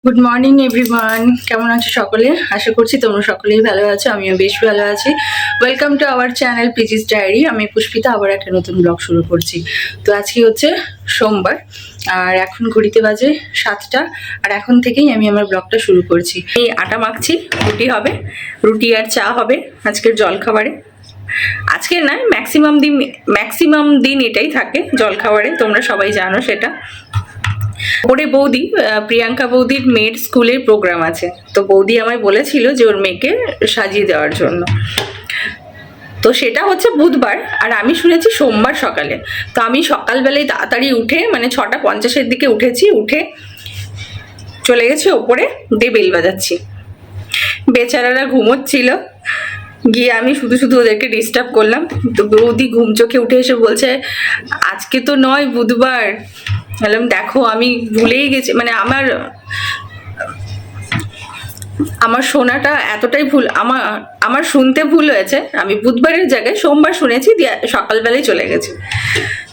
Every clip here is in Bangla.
গুড মর্নিং এভরিওয়ান, কেমন আছো সকলে? আশা করছি তোমরা সকলেই ভালো আছো, আমিও বেশ ভালো আছি। Welcome to our channel PG's diary. আমি পুষ্পিতা, আবার একটা নতুন ব্লগ শুরু করছি। তো আজকে হচ্ছে সোমবার, আর এখন ঘড়িতে বাজে 7টা, আর এখন থেকেই আমি আমার ব্লগটা শুরু করছি। এই আটা মাখছি, রুটি হবে, রুটি আর চা হবে আজকের জলখাবারে। আজকে নয়, ম্যাক্সিমাম দিন এটাই থাকে জলখাবারে, তোমরা সবাই জানো সেটা। ওরে বৌদি, প্রিয়াঙ্কা বৌদির মেয়ের স্কুলের প্রোগ্রাম আছে, তো বৌদি আমায় বলেছিল যে ওর মেয়েকে সাজিয়ে দেওয়ার জন্য। তো সেটা হচ্ছে বুধবার, আর আমি শুনেছি সোমবার সকালে। তো আমি সকালবেলায় তাড়াতাড়ি উঠে, মানে 6:50-এর দিকে উঠেছি, উঠে চলে গেছি ওপরে, দিয়ে বেল বাজাচ্ছি। বেচারারা ঘুমোচ্ছিল, গিয়ে আমি শুধু শুধু ওদেরকে ডিস্টার্ব করলাম। তো বৌদি ঘুম চোখে উঠে এসে বলছে, আজকে তো নয়, বুধবার। বললাম, দেখো আমি ভুলেই গেছি, মানে আমার শোনাটা এতটাই ভুল, আমার শুনতে ভুল হয়েছে। আমি বুধবারের জায়গায় সোমবার শুনেছি, দিয়ে সকালবেলায় চলে গেছি।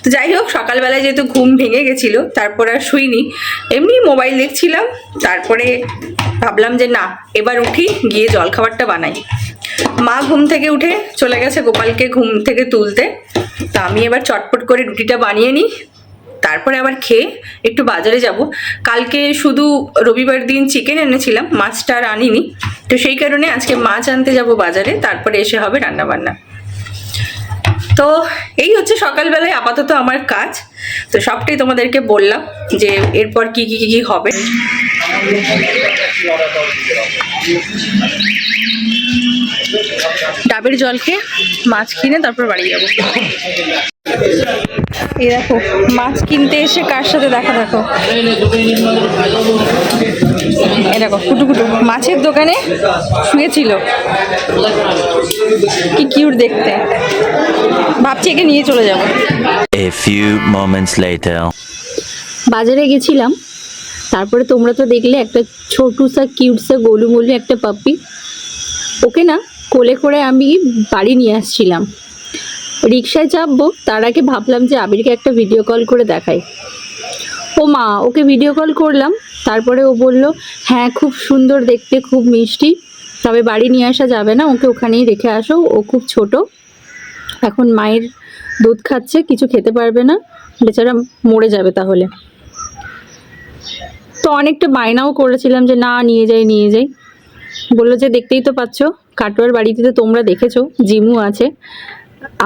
তো যাই হোক, সকালবেলায় যেহেতু ঘুম ভেঙে গেছিল, তারপর আর শুইনি, এমনি মোবাইল দেখছিলাম। তারপরে ভাবলাম যে না, এবার উঠি, গিয়ে জলখাবারটা বানাই। মা ঘুম থেকে উঠে চলে গেছে গোপালকে ঘুম থেকে তুলতে। তা আমি এবার চটপট করে রুটিটা বানিয়ে নিই, তারপরে আবার খেয়ে একটু বাজারে যাব। কালকে শুধু রবিবার দিন চিকেন এনেছিলাম, মাছটা আর আনিনি। তো সেই কারণে আজকে মাছ আনতে যাব বাজারে, তারপরে এসে হবে রান্না বান্না। তো এই হচ্ছে সকালবেলায় আপাতত আমার কাজ। তো সবটাই তোমাদেরকে বললাম যে এরপর কি কি কি হবে। ডাবের জল খেয়ে মাছ কিনে তারপর বাড়ি যাবো। এই দেখো, মাছ কিনতে এসে কার সাথে দেখা, দেখো এই দেখো, কুটুকুটু মাছের দোকানে শুয়েছিল, কি কিউট দেখতে। ভাবছি একে নিয়ে চলে যাবো। A few moments later. বাজারে গেছিলাম, তারপরে তোমরা তো দেখলে একটা ছোটুসা কিউটসা গোলুমলু একটা পাপ্পি, ওকে না কোলে করে আমি বাড়ি নিয়ে আসছিলাম। রিক্সায় চাপবো তার আগে ভাবলাম যে আবিরকে একটা ভিডিও কল করে দেখাই। ও মা, ওকে ভিডিও কল করলাম, তারপরে ও বলল হ্যাঁ খুব সুন্দর দেখতে, খুব মিষ্টি, তবে বাড়ি নিয়ে আসা যাবে না, ওকে ওখানেই রেখে আসো, ও খুব ছোট, এখন মায়ের দুধ খাচ্ছে, কিছু খেতে পারবে না, বেচারা মরে যাবে তাহলে। তো অনেকটা বায়নাও করেছিলাম যে না, নিয়ে যাই। বললো যে দেখতেই তো পাচ্ছ, কাটোয়ার বাড়িতে তো তোমরা দেখেছো জিমু আছে,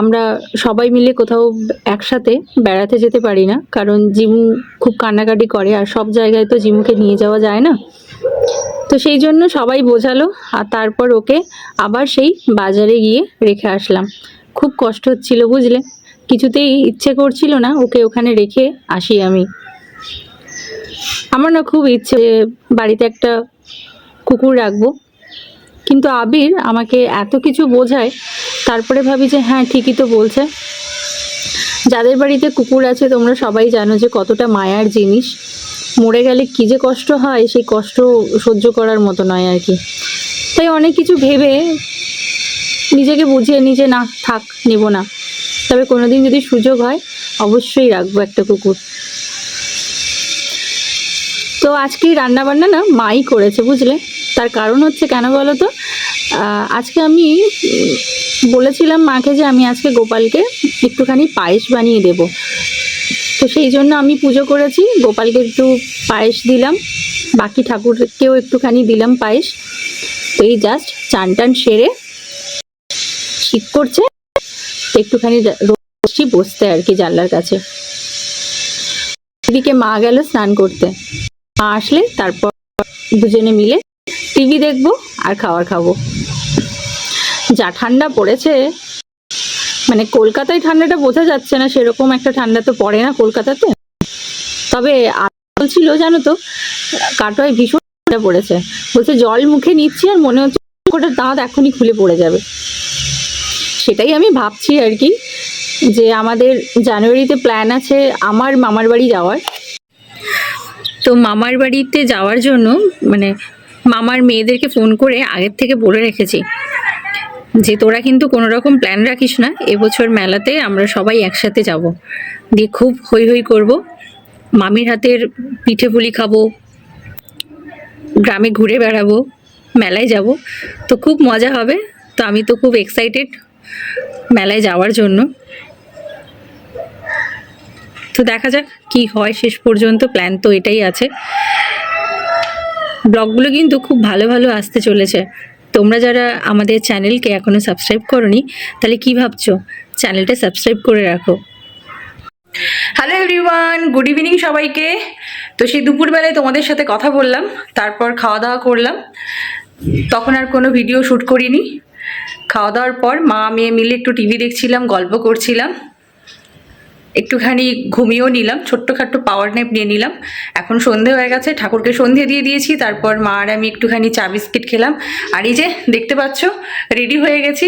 আমরা সবাই মিলে কোথাও একসাথে বেড়াতে যেতে পারি না, কারণ জিমু খুব কান্নাকাটি করে, আর সব জায়গায় তো জিমুকে নিয়ে যাওয়া যায় না। তো সেই জন্য সবাই বোঝালো, আর তারপর ওকে আবার সেই বাজারে গিয়ে রেখে আসলাম। খুব কষ্ট হচ্ছিল বুঝলে, কিছুতেই ইচ্ছে করছিল না ওকে ওখানে রেখে আসি আমি। আমার না খুব ইচ্ছে বাড়িতে একটা কুকুর রাখবো, কিন্তু আবির আমাকে এত কিছু বোঝায়, তারপরে ভাবি যে হ্যাঁ ঠিকই তো বলছে। যাদের বাড়িতে কুকুর আছে তোমরা সবাই জানো যে কতটা মায়ার জিনিস, মরে গেলে কী যে কষ্ট হয়, সেই কষ্ট সহ্য করার মতো নয় আর কি। তাই অনেক কিছু ভেবে নিজেকে বুঝিয়ে নিই যে না থাক, নেব না, তবে কোনোদিন যদি সুযোগ হয় অবশ্যই রাখবো একটা কুকুর। তো আজকে রান্না বান্না না মাই করেছে বুঝলে, তার কারণ হচ্ছে কেন বলো তো, আজকে আমি বলেছিলাম মাকে যে আমি আজকে গোপালকে একটুখানি পায়েস বানিয়ে দেব। তো সেই জন্য আমি পুজো করেছি, গোপালকে একটু পায়েস দিলাম, বাকি ঠাকুরকেও একটুখানি দিলাম পায়েস। তো এই জাস্ট চান টান সেরে, শীত করছে, একটুখানি রোদছি বসতে আর কি জানলার কাছে। এদিকে মা গেল স্নান করতে, মা আসলে তারপর দুজনে মিলে টিভি দেখবো আর খাবার খাবো। যা ঠান্ডা পড়েছে, মানে কলকাতায় ঠান্ডাটা বোঝা যাচ্ছে না, সেরকম একটা ঠান্ডা তো পড়ে না কলকাতাতে। তবে বলছিল জানো তো, কাটোয়ায় ভীষণ ঠান্ডা পড়েছে, বলছে জল মুখে নিচ্ছি আর মনে হচ্ছে ওটা দাঁত এখনই খুলে পড়ে যাবে। সেটাই আমি ভাবছি আর কি, যে আমাদের জানুয়ারিতে প্ল্যান আছে আমার মামার বাড়ি যাওয়ার। তো মামার বাড়িতে যাওয়ার জন্য মানে মামার মেয়েদেরকে ফোন করে আগের থেকে বলে রেখেছি যে তোরা কিন্তু কোনো রকম প্ল্যান রাখিস না, এবছর মেলাতে আমরা সবাই একসাথে যাব, দিয়ে খুব হই হই করব, মামির হাতের পিঠে পুলি খাবো, গ্রামে ঘুরে বেড়াবো, মেলায় যাব, তো খুব মজা হবে। তো আমি তো খুব এক্সাইটেড মেলায় যাওয়ার জন্য। তো দেখা যাক কি হয় শেষ পর্যন্ত, প্ল্যান তো এটাই আছে। ব্লগগুলো কিন্তু খুব ভালো ভালো আসতে চলেছে। তোমরা যারা আমাদের চ্যানেলকে এখনও সাবস্ক্রাইব করোনি, তাহলে কি ভাবছো, চ্যানেলটা সাবস্ক্রাইব করে রাখো। হ্যালো এভরিওয়ান, গুড ইভিনিং সবাইকে। তো সেই দুপুরবেলায় তোমাদের সাথে কথা বললাম, তারপর খাওয়া দাওয়া করলাম। তখন আর কোনো ভিডিও শ্যুট করিনি। খাওয়া দাওয়ার পর মা মেয়ে মিলে একটু টিভি দেখছিলাম, গল্প করছিলাম, একটুখানি ঘুমিয়েও নিলাম, ছোট্টখাট্টো পাওয়ার ন্যাপ নিয়ে নিলাম। এখন সন্ধে হয়ে গেছে, ঠাকুরকে সন্ধে দিয়ে দিয়েছি। তারপর মা আর আমি একটুখানি চা বিস্কিট খেলাম। আর এই যে দেখতে পাচ্ছ রেডি হয়ে গেছি,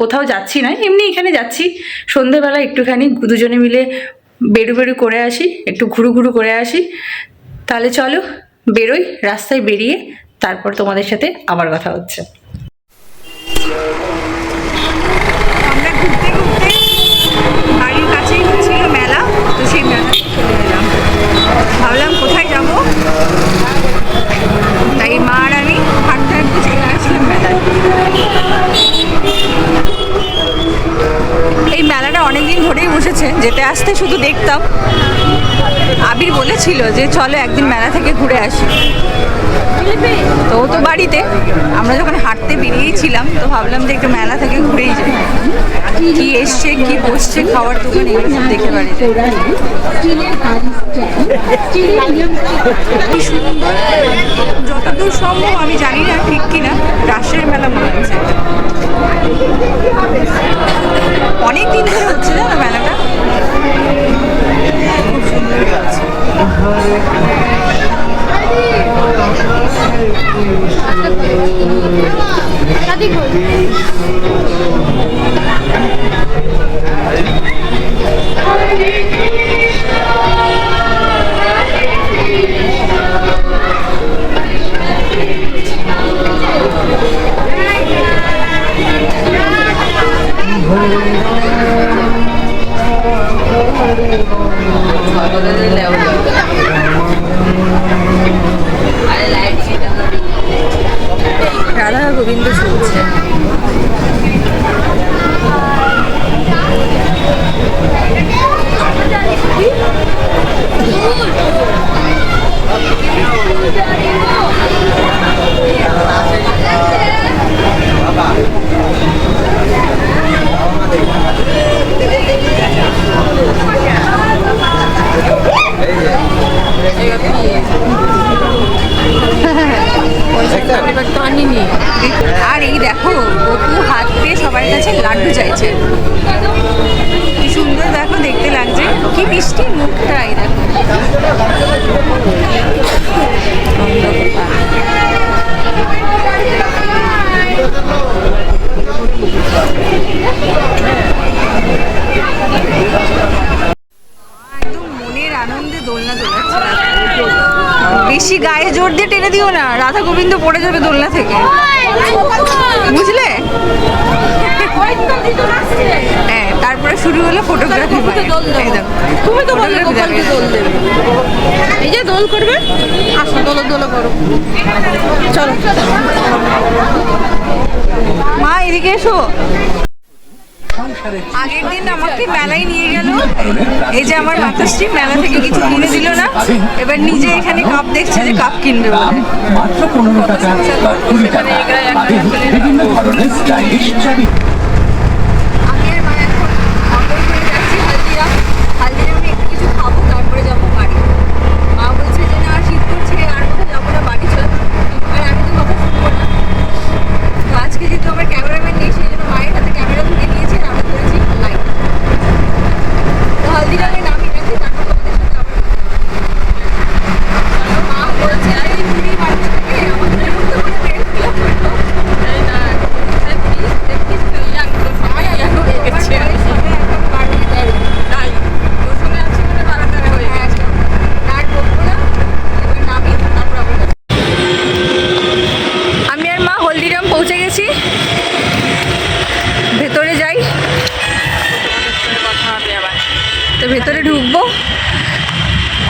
কোথাও যাচ্ছি না, এমনি এখানে যাচ্ছি সন্ধেবেলা একটুখানি দুজনে মিলে বেরু বেরু করে আসি, একটু ঘুরু ঘুরু করে আসি। তাহলে চলো বেরোই, রাস্তায় বেরিয়ে তারপর তোমাদের সাথে আবার কথা হচ্ছে। আমরা ঘুরতে ঘুরতে বাড়ির কাছেই হচ্ছিল মেলা, তো সেই মেলা চলে এলাম। ভাবলাম কোথায় যাব, তাই মা আর আমি হাঁটতে হাঁটতে চলে আসলাম মেলায়। এই মেলাটা অনেকদিন ধরেই বসেছে, যেতে আসতে শুধু দেখতাম। আবির বলেছিল যে চলো একদিন মেলা থেকে ঘুরে আসি, তো ও তো বাড়িতে। আমরা যখন হাঁটতে বেরিয়েছিলাম তো ভাবলাম যে একটু মেলা থেকে ঘুরেই যাই, কি এসছে কি বসছে, খাওয়ার দোকান এগুলো সব দেখে বাড়ি যাই। যতদূর সম্ভব, আমি জানি না ঠিক কিনা, রাসের মেলা মনে হচ্ছে। অনেক দিন ধরে হচ্ছে না মেলাটা, খুব সুন্দর লাগছে। রাধা গোবিন্দ চলছে। আর এই দেখো গপু হাত দিয়ে সবার কাছে লাড্ডু চাইছে, কি সুন্দর দেখো দেখতে লাগছে, কি মিষ্টি মুখটা। এই দেখো একদম মনের আনন্দে দোলনা দোলাচ্ছে। বেশি গায়ে জোর দিয়ে টেনে দিও না, রাধা গোবিন্দ পড়ে যাবে দোলনা থেকে, বুঝলে? হ্যাঁ, তারপরে শুরু হলো ফটোগ্রাফি। তুমি তো বললে গোপালকে দোল দেবে, এই যে দোল করবে, আসো দোলো দোলো করো, চলো মা এদিকে এসো। আগের দিন আমাকে মেলায় নিয়ে গেল, এই যে আমার মাতাশ্রী মেলা থেকে কিছু কিনে দিল না, এবার নিজে এখানে কাপ দেখছে যে কাপ কিনবে বলে। মাত্র 15 টাকা বা 20 টাকা বিভিন্ন ধরনের স্টাইলিশ চাবি। আমি আর মা এখন অটো করে যাচ্ছি হালদিরাম। হালদিরামে একটু কিছু খাবো, তারপরে যাবো বাড়ি। মা বলছে যে না শীত করছে, আর কোথাও যাবো না, বাড়ি চল। আর আমি তো কথা শুনবো না। তো আজকে যেহেতু আমার ক্যামেরাম্যান নেই, সেই জন্য মায়ের হাতে ক্যামেরা ধরে নিয়েছি আর আমি ধরেছি লাইট। তো হালদিরামে নামি গেছি, তারপর তোমাদের সাথে আবার মা বলছে আরে তুমি বাড়ি থেকে আমাদের মতো করে বের হলো।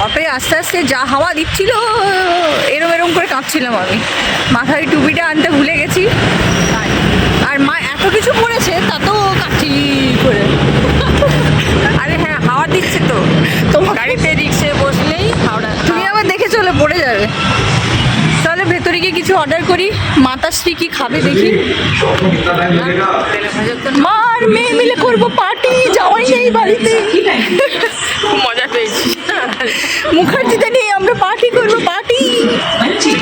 অটোয় আস্তে আস্তে যা হাওয়া দিচ্ছিল এরম এরম করে কাঁপছিলাম আমি, মাথায় টুপিটা আনতে ভুলে গেছি। আর মা এত কিছু পড়েছে তাতেও কাঁপছি করে। আরে হ্যাঁ, হাওয়া দিচ্ছে তো, তোমার গাড়িতে রিক্সে বসলেই হাওড়া। তুমি আবার দেখে চলে পড়ে যাবে। তাহলে ভেতরে গিয়ে কিছু অর্ডার করি, মাতাশ্রী কি খাবে দেখি। মার মেয়ে মিলে করবো পার্টি, যাওয়াই নেই বাড়িতে। মজা পেয়েছি। মুখার্জিতে নিয়ে আমরা পার্টি করবো, পার্টি।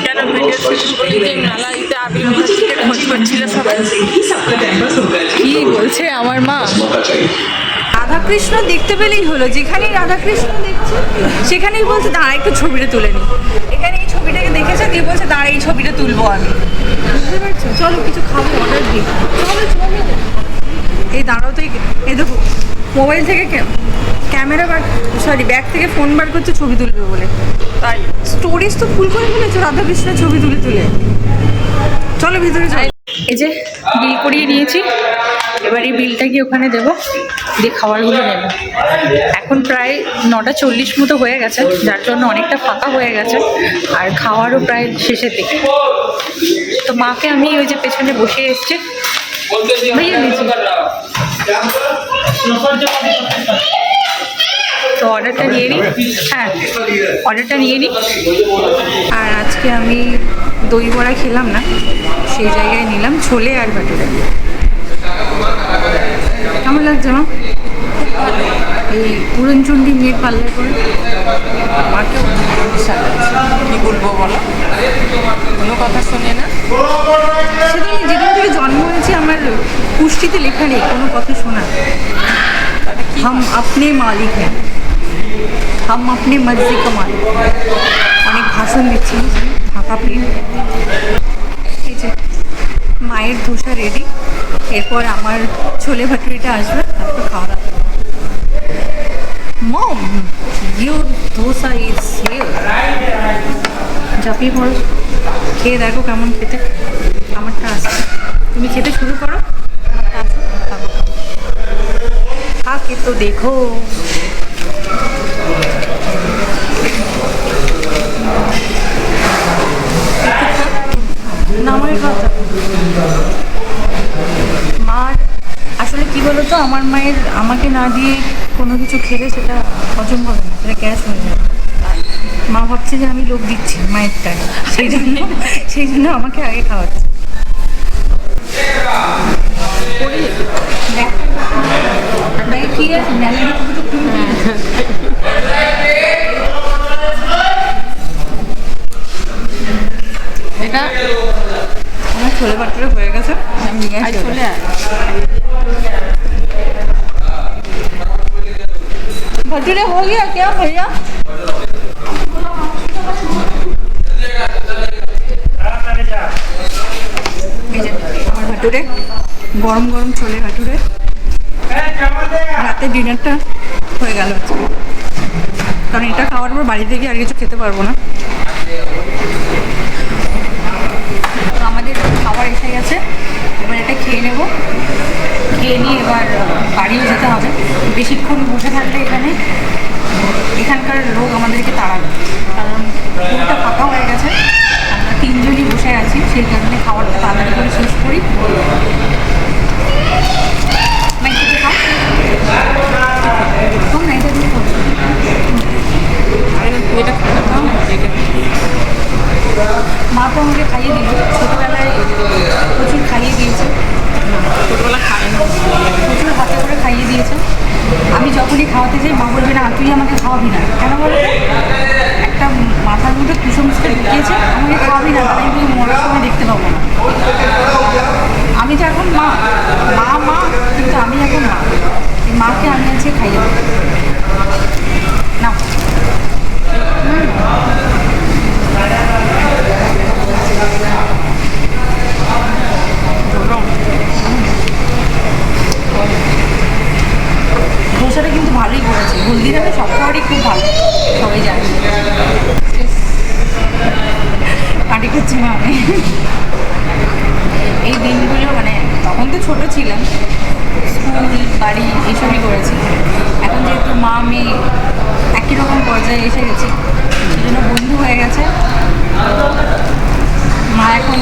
কেন ভিডিও শুট করি যে মেলাইতে আবির মুখার্জিকে খোঁজ করছিল সবাই। কি বলছে আমার মা? রাধাকৃষ্ণ দেখতে পেলেই হলো, যেখানেই রাধাকৃষ্ণ দেখছে সেখানেই বলছে দাঁড়া একটু ছবিটা তুলে নি। এখানে এই ছবিটাকে দেখেছে, দিয়ে বলছে দাঁড়া এই ছবিটা তুলবো আমি। বুঝতে পারছো? চলো কিছু খাবো, অর্ডার দিই। চলো চলো, এই দাঁড়াও তো, এই দেখো মোবাইল থেকে ক্যামেরা বার, সরি ব্যাগ থেকে ফোন বার করছে ছবি তুলবে বলে। তাই স্টোরেজ তো ফুল করে ফেলেছো রাধাকৃষ্ণের ছবি তুলে তুলে। চলো ভিতরে চলো। এই যে বিল করিয়ে নিয়েছি, এবার এই বিলটা কি ওখানে দেবো, দিয়ে খাবারগুলো নেব। এখন প্রায় 9:40 মতো হয়ে গেছে, যার জন্য অনেকটা ফাঁকা হয়ে গেছে, আর খাওয়ারও প্রায় শেষের দিকে। তো মাকে আমি ওই যে পেছনে বসে এসছি, ভাইয়া নিয়েছি। তো অর্ডারটা নিয়ে নিই, হ্যাঁ অর্ডারটা নিয়ে নিই। আর আজকে আমি দই বড়া খেলাম না, সেই জায়গায় নিলাম ছোলে আর ভাটুরে। কেমন লাগছে মা? এই পুরনচন্ডী মেয়ের পাল্লায় করে মাকেও কি বলবো বলো, কোনো কথা শোনে না। সেদিন যেদিন থেকে জন্ম হয়েছে আমার পুষ্টিতে লেখা নেই কোনো কথা শোনা। হাম আপনি মালিক হ্যাঁ, হাম আপনি মর্জি কা মালিক। অনেক ভাষণ দিচ্ছি, ফাঁকা প্লেট। এই যে মায়ের ধোসা রেডি, এরপর আমার ছোলে ভাটুরিটা আসবে, তারপর খাওয়া দাওয়া। মম ইউর ধোসা ইজ হিয়ার। ঝাঁপিয়ে পড়ো, খেয়ে দেখো কেমন খেতে। আমারটা আসছে, তুমি খেতে শুরু করো, আমারটা আসো, তারপর খাও। খাকে তো দেখো। নামের কথা মার আসলে কি বলতো, আমার মায়ের আমাকে না দিয়ে কোনো কিছু খেলে সেটা হজম হবে না, সেটা গ্যাস হয়ে যাবে। মা ভাবছে যে আমি লোক দিচ্ছি মায়েরটায়, সেই জন্য আমাকে আগে খাওয়াচ্ছে। কি আছে মেলায় এটা আমার ছোলে ভাটুরে হয়ে গেছে, আমি নিয়ে আসি। চলে আয়। भटूरे हो गया क्या भैया? এই যে আমার ভাটুরে, গরম গরম ছোলে ভাটুরে। রাতে ডিনারটা হয়ে গেল আজকে, কারণ এটা খাওয়ার পর বাড়িতে গিয়ে আর কিছু খেতে পারবো না। তো আমাদের খাবার এসে গেছে, এবার এটা খেয়ে নেব। খেয়ে নিয়ে এবার বাড়িও যেতে হবে। বেশিক্ষণ বসে থাকলে এখানকার লোক আমাদেরকে তাড়াবে, কারণ পুরোটা ফাঁকা হয়ে গেছে। আমরা 3 জনই বসে আছি, সেই কারণে খাবারটা তাড়াতাড়ি করে শেষ করি। মা তো আমাকে খাইয়ে দিল, ছোটোবেলায় প্রচুর খাইয়ে দিয়েছে। ছোটবেলা খায় না, প্রচুর হাতে করে খাইয়ে দিয়েছে। আমি যখনই খাওয়াতে যাই মা বলবে না তুই আমাকে খাওয়াবি না, কেন বলো? একটা মাথার মধ্যে কুসংস্কার ঢুকিয়েছে, আমাকে খাওয়াবি না, তাহলে আমি মরার সময় দেখতে পাবো না। আমি তো এখন মা, কিন্তু আমি এখন মা। এই মাকে আমি আজকে খাইয়ে দেবো না। ধোসাটা কিন্তু ভালোই করেছে, হলদিরামে সব খাবারই খুব ভালো, সবাই জানে। পার্টি করছি মা আমি। এই দিনগুলো মানে তখন তো ছোটো ছিলাম, স্কুল বাড়ি এইসবই করেছি। এখন যেহেতু মা আমি একই চলে এসে গেছি, সেজন্য বন্ধু হয়ে গেছে। মা এখন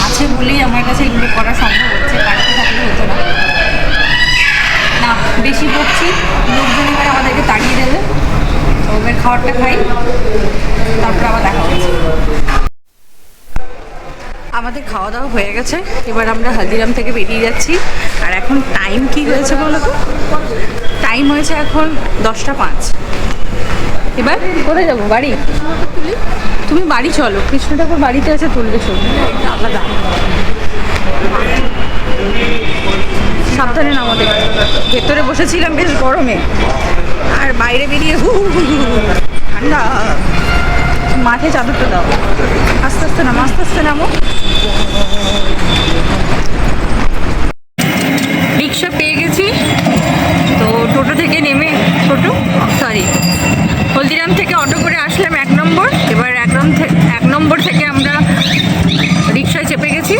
আছে বলেই আমার কাছে এগুলো করা সম্ভব হচ্ছে, বাড়িতে থাকলে হতো না। না বেশি বকছি, লোকজন এবার আমাদেরকে তাড়িয়ে দেবে। তো এবার খাবারটা খাই, তারপর আবার দেখা হচ্ছে। আমাদের খাওয়া দাওয়া হয়ে গেছে, এবার আমরা হালদিরাম থেকে বেরিয়ে যাচ্ছি। আর এখন টাইম কি হয়েছে বলো তো? টাইম হয়েছে এখন 10:05। এবার কোথায় যাবো? বাড়ি? তুমি বাড়ি চলো, কৃষ্ণ ঠাকুর বাড়িতে আছে, তুলবে ছবি, এটা আলাদা। সাবধানে নামো, দেখো ভেতরে বসেছিলাম বেশ গরমে, আর বাইরে বেরিয়ে হু হু হু হু, ঠান্ডা। মাথায় চাদরটা দাও, আস্তে আস্তে নামো, আস্তে আস্তে নামো। রিক্সা পেয়ে গেছি, তো টোটো থেকে নেমে, হলদিরাম থেকে অটো করে আসলাম 1 নম্বর। এবার 1 নম্বর থেকে আমরা রিক্সায় চেপে গেছি,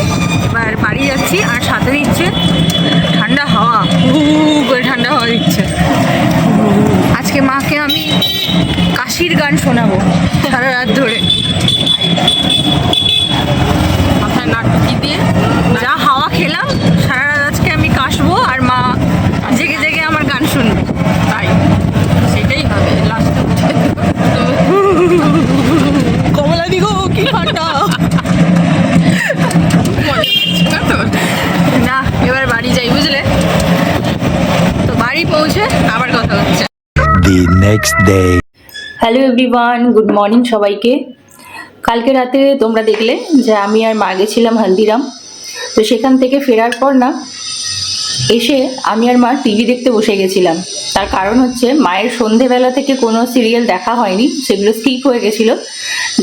এবার বাড়ি যাচ্ছি। আর সাথে দিচ্ছে ঠান্ডা হাওয়া, হু করে ঠান্ডা হাওয়া দিচ্ছে। আজকে মাকে আমি কাশির গান শোনাবো সারা রাত ধরে, মাথায় নাটকি দিয়ে। যা হাওয়া খেলাম সারা রাত আজকে আমি কাশবো, আর মা জেগে জেগে আমার গান শুনবে। তাই সেটাই হবে লাস্টে। কমলা দিগো কি ঠান্ডা না। এবার বাড়ি যাই, বুঝলে তো? বাড়ি পৌঁছে আবার কথা হচ্ছে। The next day. Hello everyone, good morning সবাইকে। কালকে রাতে তোমরা দেখলে যে আমি আর মা গেছিলাম হালদিরাম। তো সেখান থেকে ফেরার পর না এসে আমি আর মা টিভি দেখতে বসে গেছিলাম। তার কারণ হচ্ছে মায়ের সন্ধেবেলা থেকে কোনো সিরিয়াল দেখা হয়নি, সেগুলো স্কিপ হয়ে গেছিলো,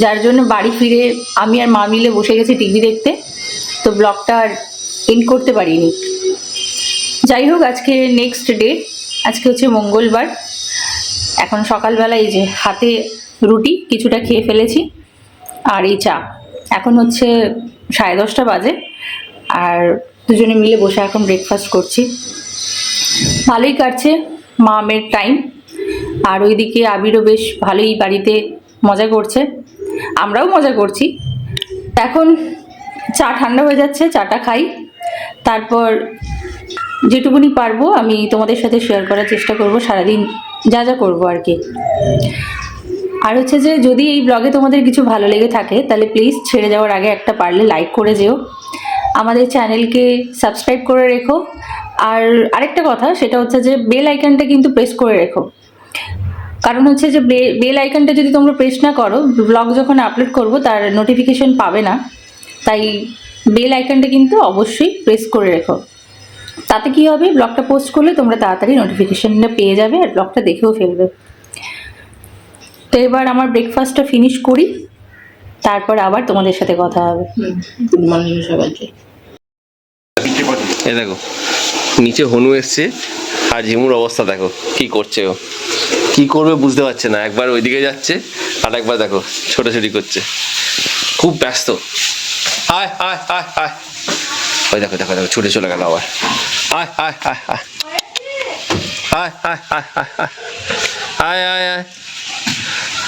যার জন্য বাড়ি ফিরে আমি আর মা মিলে বসে গেছি টিভি দেখতে। তো ব্লগটা আর এন্ড করতে পারিনি। যাই হোক, আজকে নেক্সট ডে, আজকে হচ্ছে মঙ্গলবার। এখন সকালবেলা এই যে হাতে রুটি কিছুটা খেয়ে ফেলেছি, আর এই চা। এখন হচ্ছে 10:30 বাজে, আর দুজনে মিলে বসে এখন ব্রেকফাস্ট করছি। ভালোই কাটছে মা মেয়ের টাইম। আর ওইদিকে আবিরও বেশ ভালোই বাড়িতে মজা করছে, আমরাও মজা করছি। এখন চা ঠান্ডা হয়ে যাচ্ছে, চাটা খাই, তারপর যেটুকুনি পারবো আমি তোমাদের সাথে শেয়ার করার চেষ্টা করব সারাদিন যা যা করবো আর কি। আর হচ্ছে যে যদি এই ব্লগে তোমাদের কিছু ভালো লেগে থাকে তাহলে প্লিজ ছেড়ে যাওয়ার আগে একটা পারলে লাইক করে যেও, আমাদের চ্যানেলকে সাবস্ক্রাইব করে রেখো। আর আরেকটা কথা, সেটা হচ্ছে যে বেল আইকনটা কিন্তু প্রেস করে রেখো। কারণ হচ্ছে যে বেল আইকনটা যদি তোমরা প্রেস না করো, ব্লগ যখন আপলোড করব তার নোটিফিকেশন পাবে না। তাই বেল আইকনটা কিন্তু অবশ্যই প্রেস করে রেখো। তাতে কি হবে, ব্লগটা পোস্ট করলে তোমরা তাড়াতাড়ি নোটিফিকেশনটা পেয়ে যাবে আর ব্লগটা দেখেও ফেলবে। তো এবার আমার ব্রেকফাস্টটা ফিনিশ করি, তারপর আবার তোমাদের সাথে কথা হবে। গুড মর্নিং সবাইকে। এই দেখো নিচে হনু এসছে, আর ঝিমুর অবস্থা দেখো কি করছে। ও কি করবে বুঝতে পারছে না, একবার ওইদিকে যাচ্ছে আর একবার দেখো ছোটাছুটি করছে, খুব ব্যস্ত। আয় আয় আয় আয়, ওই দেখো দেখো দেখো ছুটে চলে গেল আবার। আয় আয় আয় আয় আয় আয় আয় আয় আয় আয় আয়,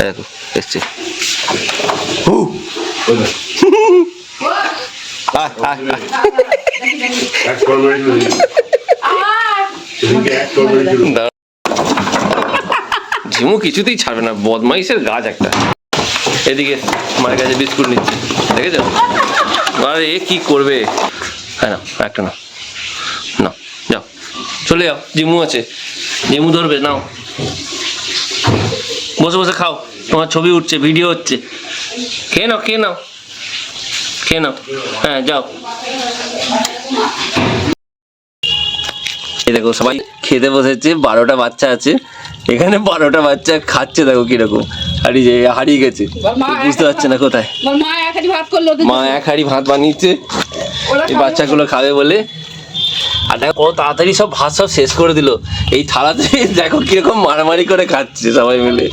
দেখো এসছে। আয় আয় আয়, ঝিমু কিছুতেই ছাড়বে না, বদমাইশের গাছ একটা। এদিকে মায়ের কাছে বিস্কুট নিচ্ছে, দেখেছো? আরে এ কি করবে? হ্যাঁ না একটা না, না যাও চলে যাও, ঝিমু আছে, ঝিমু ধরবে, নাও বসে বসে খাও, তোমার ছবি উঠছে, ভিডিও হচ্ছে, খেয়ে নাও খেয়ে নাও খেয়ে নাও। হ্যাঁ যাও। এই দেখো সবাই খেতে বসেছে, 12টা বাচ্চা আছে এখানে, 12টা বাচ্চা খাচ্ছে, দেখো কিরকম হারিয়ে গেছে, বুঝতে পারছে না কোথায়। মা 1 হাঁড়ি ভাত বানিয়েছে এই বাচ্চাগুলো খাবে বলে। আর দেখো কত তাড়াতাড়ি সব ভাত সব শেষ করে দিল এই থালাতে। দেখো কিরকম মারামারি করে খাচ্ছে সবাই মিলে।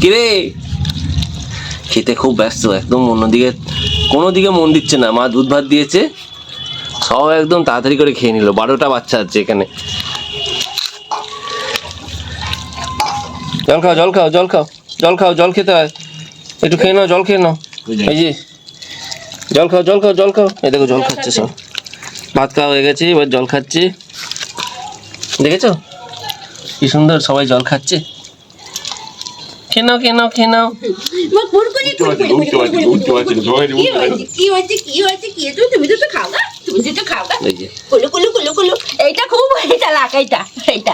কিরে খেতে খুব ব্যস্ত, একদম অন্যদিকে কোনো দিকে মন দিচ্ছে না। মা দুধ ভাত দিয়েছে, সব একদম তাড়াতাড়ি করে খেয়ে নিল। 12টা বাচ্চা আছে এখানে। জল খাও জল খাও জল খাও, জল খাও, জল খেতে হয়, একটু খেয়ে নাও, জল খেয়ে নাও। এই যে জল খাও, জল খাও, জল খাও। এই দেখো জল খাচ্ছে সব। ভাত খাওয়া হয়ে গেছে, এবার জল খাচ্ছে। দেখেছো কি সুন্দর সবাই জল খাচ্ছে। খেয়ে নাও, খেয়ে নাও, খেয়ে নাও। এই যে এইটা খুব চালাক, এইটা এইটা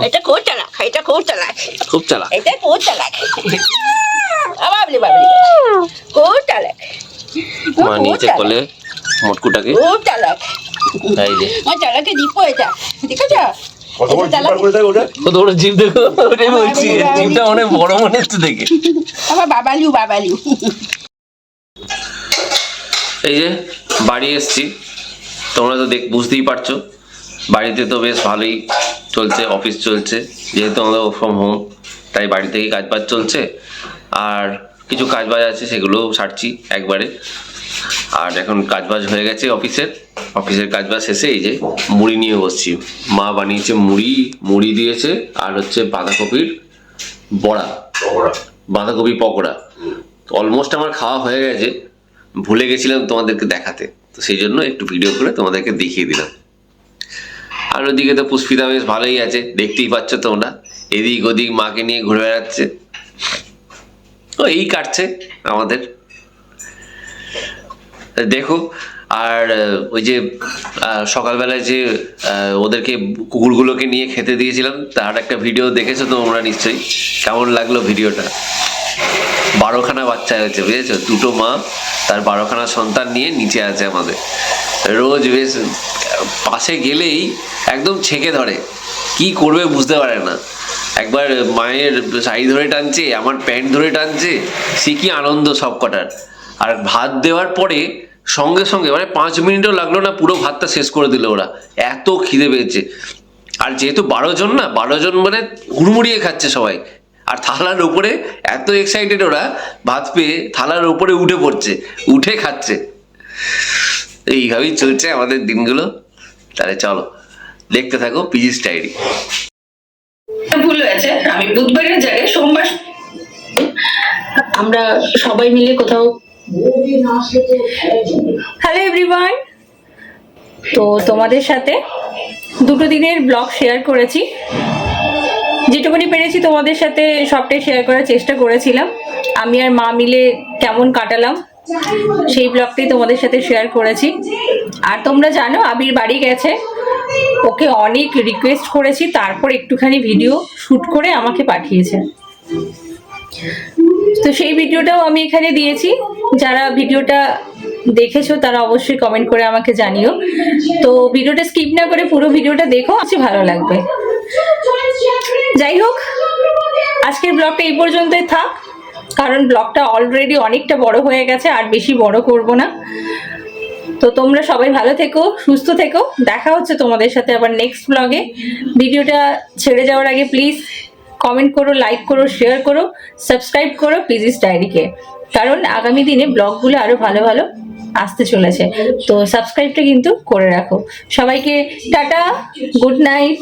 এটা খুব চালাক, এটা খুব চালাক, খুব চালাক। এটা খুব চালাক, বাবলি বাবলি খুব চালাক, মা নিচে কোলে মোটকুটাকে। খুব চালাক। এই যে আমার চালাকে দীপ এটা ঠিক আছে। কত বড় জিভ দেখো, ওটাই বলছি, জিভটা অনেক বড় মনে হচ্ছে দেখে। আমার বাবালিউ বাবালিউ। এই যে বাড়ি এসছি, তোমরা তো বুঝতেই পারছো বাড়িতে তো বেশ ভালোই চলছে, অফিস চলছে, যেহেতু আমাদের ওয়ার্ক ফ্রম হোম, তাই বাড়ি থেকেই কাজবাজ চলছে। আর কিছু কাজবাজ আছে সেগুলোও সারছি একবারে। আর এখন কাজবাজ হয়ে গেছে অফিসের কাজবাজ শেষে এই যে মুড়ি নিয়ে বসছি। মা বানিয়েছে মুড়ি দিয়েছে, আর হচ্ছে বাঁধাকপির বড়া, বাঁধাকপি পকোড়া। অলমোস্ট আমার খাওয়া হয়ে গেছে, ভুলে গেছিলাম তোমাদেরকে দেখাতে, তো সেই জন্য একটু ভিডিও করে তোমাদেরকে দেখিয়ে দিলাম। আর ওদিকে তো পুষ্পিতা বেশ ভালোই আছে, দেখতেই পাচ্ছ তোমরা, এদিক ওদিক মাকে নিয়ে ঘুরে বেড়াচ্ছে। ও এই কাটছে আমাদের, দেখো। আর ওই যে সকালবেলায় যে ওদেরকে কুকুরগুলোকে নিয়ে খেতে দিয়েছিলাম, তার একটা ভিডিও দেখেছো তোমরা নিশ্চয়ই। কেমন লাগলো ভিডিওটা? 12খানা বাচ্চা হয়েছে, বুঝেছো? দুটো মা তার 12খানা সন্তান নিয়ে নিচে আছে আমাদের। রোজ বেশ পাশে গেলেই একদম ছেঁকে ধরে, কি করবে বুঝতে পারে না। একবার মায়ের শাড়ি ধরে টানছে, আমার প্যান্ট ধরে টানছে, সে কি আনন্দ সব কটার। আর ভাত দেওয়ার পরে সঙ্গে সঙ্গে মানে 5 মিনিটও লাগলো না, পুরো ভাতটা শেষ করে দিল ওরা, এত খিদে পেয়েছে। আর যেহেতু 12 জন না, 12 জন মানে হুড়মুড়িয়ে খাচ্ছে সবাই। আর থালার উপরে এত এক্সাইটেড ওরা, ভাত পেয়ে থালার উপরে উঠে পড়ছে, উঠে খাচ্ছে। এইভাবেই চলছে আমাদের দিনগুলো। তাহলে চলো দেখতে থাকো পিজিস ডায়েরি। ভুল হয়েছে, আমি বুধবারের জায়গায় সোমবার। আমরা সবাই মিলে কোথাও। হ্যালো এভরিওয়ান, তো তোমাদের সাথে 2 দিনের ব্লগ শেয়ার করেছি, যেটুকুনি পেরেছি তোমাদের সাথে সবটাই শেয়ার করার চেষ্টা করেছিলাম। আমি আর মা মিলে কেমন কাটালাম সেই ব্লগটাই তোমাদের সাথে শেয়ার করেছি। আর তোমরা জানো আবির বাড়ি গেছে, ওকে অনেক রিকোয়েস্ট করেছি, তারপর একটুখানি ভিডিও শ্যুট করে আমাকে পাঠিয়েছে। তো সেই ভিডিওটাও আমি এখানে দিয়েছি, যারা ভিডিওটা দেখেছো তারা অবশ্যই কমেন্ট করে আমাকে জানিও। তো ভিডিওটা স্কিপ না করে পুরো ভিডিওটা দেখো, আজকে ভালো লাগবে। যাই হোক, আজকের ব্লগটা এই পর্যন্তই থাক, কারণ ব্লগটা অলরেডি অনেকটা বড় হয়ে গেছে, আর বেশি বড় করব না। তো তোমরা সবাই ভালো থেকো, সুস্থ থেকো, দেখা হচ্ছে তোমাদের সাথে আবার নেক্সট ব্লগে। ভিডিওটা ছেড়ে যাওয়ার আগে প্লিজ কমেন্ট করো, লাইক করো, শেয়ার করো, সাবস্ক্রাইব করো পিজিস ডায়েরিকে, কারণ আগামী দিনে ব্লগগুলো আরো ভালো ভালো আসতে চলেছে। তো সাবস্ক্রাইবটা কিন্তু করে রাখো। সবাইকে টাটা, গুড নাইট।